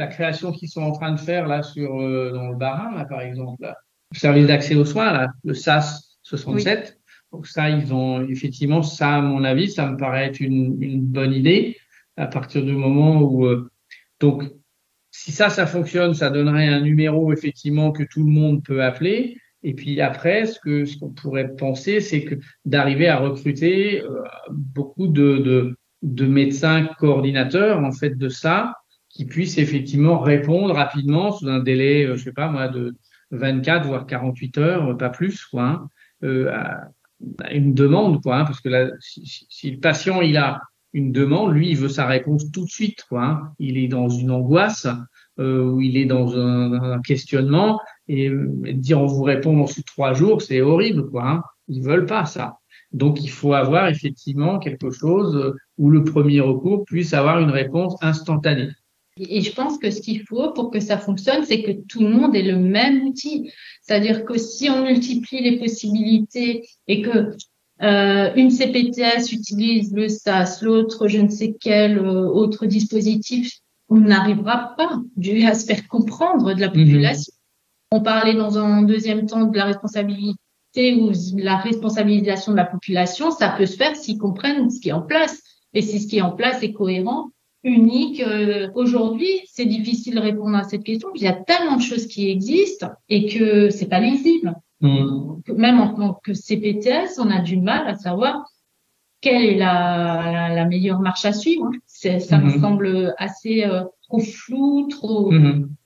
la création qu'ils sont en train de faire là dans le Bas-Rhin, là, par exemple, là, le service d'accès aux soins, là, le SAS Oui. 67. Donc ça, ils ont effectivement ça, à mon avis, ça me paraît être une bonne idée à partir du moment où donc si ça fonctionne, ça donnerait un numéro effectivement que tout le monde peut appeler. Et puis après, ce qu'on pourrait penser, c'est que d'arriver à recruter beaucoup de médecins coordinateurs en fait de ça, qui puissent effectivement répondre rapidement sous un délai, je sais pas moi, de 24 voire 48 heures, pas plus, quoi, hein, à une demande, quoi, hein, parce que là, si le patient il a une demande, lui, il veut sa réponse tout de suite, quoi, hein. Il est dans une angoisse, où il est dans un questionnement, et dire on vous répond dans 3 jours, c'est horrible, quoi, hein. Ils veulent pas ça. Donc, il faut avoir effectivement quelque chose où le premier recours puisse avoir une réponse instantanée. Et je pense que ce qu'il faut pour que ça fonctionne, c'est que tout le monde ait le même outil. C'est-à-dire que si on multiplie les possibilités et que une CPTS utilise le SAS, l'autre je ne sais quel autre dispositif, on n'arrivera pas à se faire comprendre de la population. On parlait dans un deuxième temps de la responsabilité ou la responsabilisation de la population. Ça peut se faire s'ils comprennent ce qui est en place. Et si ce qui est en place est cohérent, unique. Aujourd'hui, c'est difficile de répondre à cette question. Il y a tellement de choses qui existent et que c'est pas lisible. Même en tant que CPTS, on a du mal à savoir quelle est la meilleure marche à suivre. Ça me semble assez trop flou, trop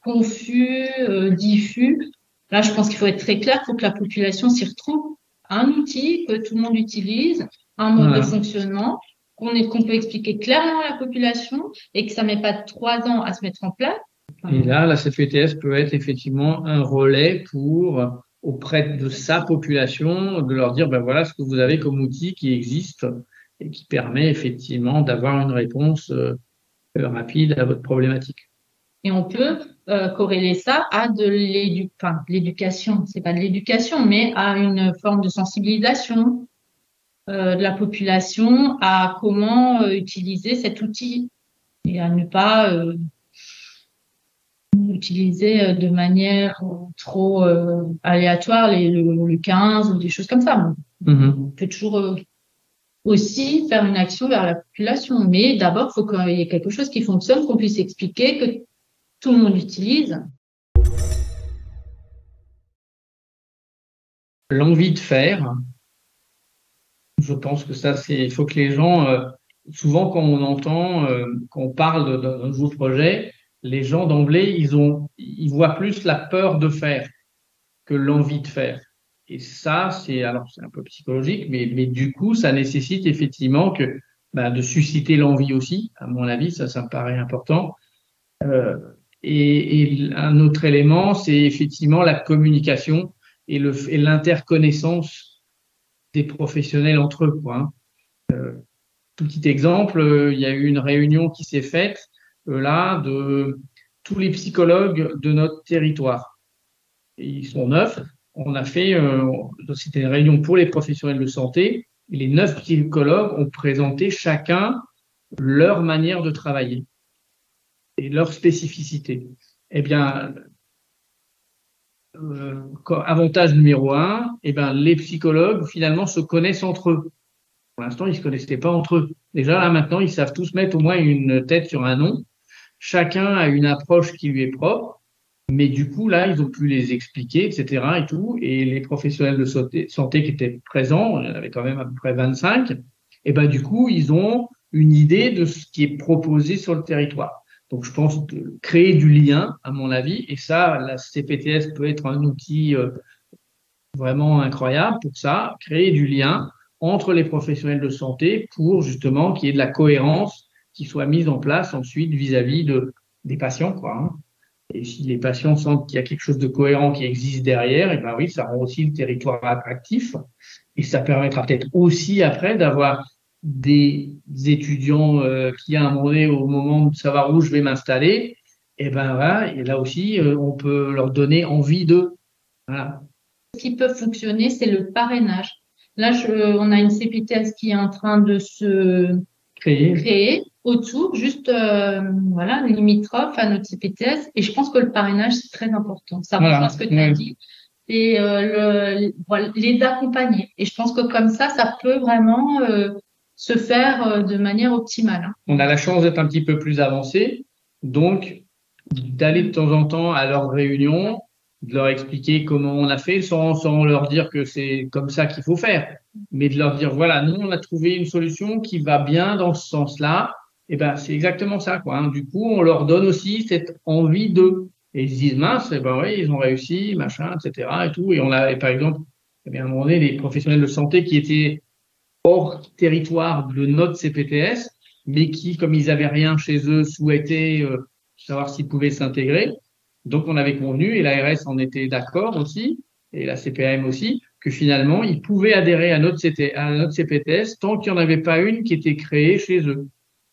confus, diffus. Là, je pense qu'il faut être très clair pour que la population s'y retrouve. Un outil que tout le monde utilise, un mode de fonctionnement qu'on peut expliquer clairement à la population et que ça met pas 3 ans à se mettre en place. Et là, la CPTS peut être effectivement un relais auprès de sa population, de leur dire, ben voilà ce que vous avez comme outil qui existe et qui permet effectivement d'avoir une réponse rapide à votre problématique. Et on peut corréler ça à de l'éducation, c'est pas de l'éducation, mais à une forme de sensibilisation de la population à comment utiliser cet outil et à ne pas utiliser de manière trop aléatoire le 15 ou des choses comme ça. On peut toujours aussi faire une action vers la population, mais d'abord, il faut qu'il y ait quelque chose qui fonctionne, qu'on puisse expliquer, que tout le monde utilise. L'envie de faire, je pense que ça, il faut que les gens, souvent quand quand on parle d'un nouveau projet, les gens d'emblée, ils voient plus la peur de faire que l'envie de faire. Et ça, c'est un peu psychologique, mais du coup, ça nécessite effectivement de susciter l'envie aussi. À mon avis, ça me paraît important. Et un autre élément, c'est effectivement la communication et l'interconnaissance des professionnels entre eux, quoi, hein. Tout petit exemple, il y a eu une réunion qui s'est faite là de tous les psychologues de notre territoire. Et ils sont 9. On a fait, c'était une réunion pour les professionnels de santé. Et les 9 psychologues ont présenté chacun leur manière de travailler et leur spécificité. Eh bien, avantage numéro 1, les psychologues finalement se connaissent entre eux. Pour l'instant, ils se connaissaient pas entre eux. Déjà là maintenant, ils savent tous mettre au moins une tête sur un nom. Chacun a une approche qui lui est propre. Mais du coup, là, ils ont pu les expliquer, etc. et tout. Et les professionnels de santé qui étaient présents, il y en avait quand même à peu près 25, et du coup, ils ont une idée de ce qui est proposé sur le territoire. Donc, je pense créer du lien, à mon avis, et ça, la CPTS peut être un outil vraiment incroyable pour ça, créer du lien entre les professionnels de santé pour justement qu'il y ait de la cohérence qui soit mise en place ensuite vis-à-vis des patients, quoi, hein. Et si les patients sentent qu'il y a quelque chose de cohérent qui existe derrière, et oui, ça rend aussi le territoire attractif. Et ça permettra peut-être aussi après d'avoir des étudiants qui, à un moment donné, au moment de savoir où je vais m'installer, et voilà, et là aussi, on peut leur donner envie d'eux. Voilà. Ce qui peut fonctionner, c'est le parrainage. Là, on a une CPTS qui est en train de se créer autour, juste voilà, limitrophe à notre CPTS. Et je pense que le parrainage, c'est très important. Ça rejoint ce que tu as dit. Et voilà, les accompagner. Et je pense que comme ça peut vraiment se faire de manière optimale. Hein. On a la chance d'être un petit peu plus avancé, donc d'aller de temps en temps à leurs réunions, de leur expliquer comment on a fait, sans leur dire que c'est comme ça qu'il faut faire, mais de leur dire voilà, nous on a trouvé une solution qui va bien dans ce sens-là. Et ben c'est exactement ça, quoi. Hein. Du coup, on leur donne aussi cette envie de. Et ils se disent mince, eh ben oui, ils ont réussi, machin, etc. et tout. Et on a, par exemple, eh bien, à un moment donné, les professionnels de santé qui étaient hors territoire de notre CPTS, mais qui, comme ils avaient rien chez eux, souhaitaient savoir s'ils pouvaient s'intégrer. Donc, on avait convenu, et l'ARS en était d'accord aussi, et la CPAM aussi, que finalement, ils pouvaient adhérer à notre CPTS tant qu'il n'y en avait pas une qui était créée chez eux.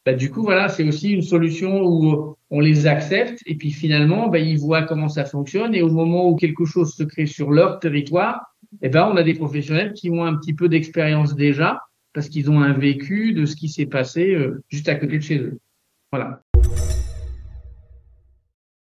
Bah, du coup, voilà, c'est aussi une solution où on les accepte et puis finalement, bah, ils voient comment ça fonctionne et au moment où quelque chose se crée sur leur territoire, eh ben, on a des professionnels qui ont un petit peu d'expérience déjà parce qu'ils ont un vécu de ce qui s'est passé juste à côté de chez eux. Voilà.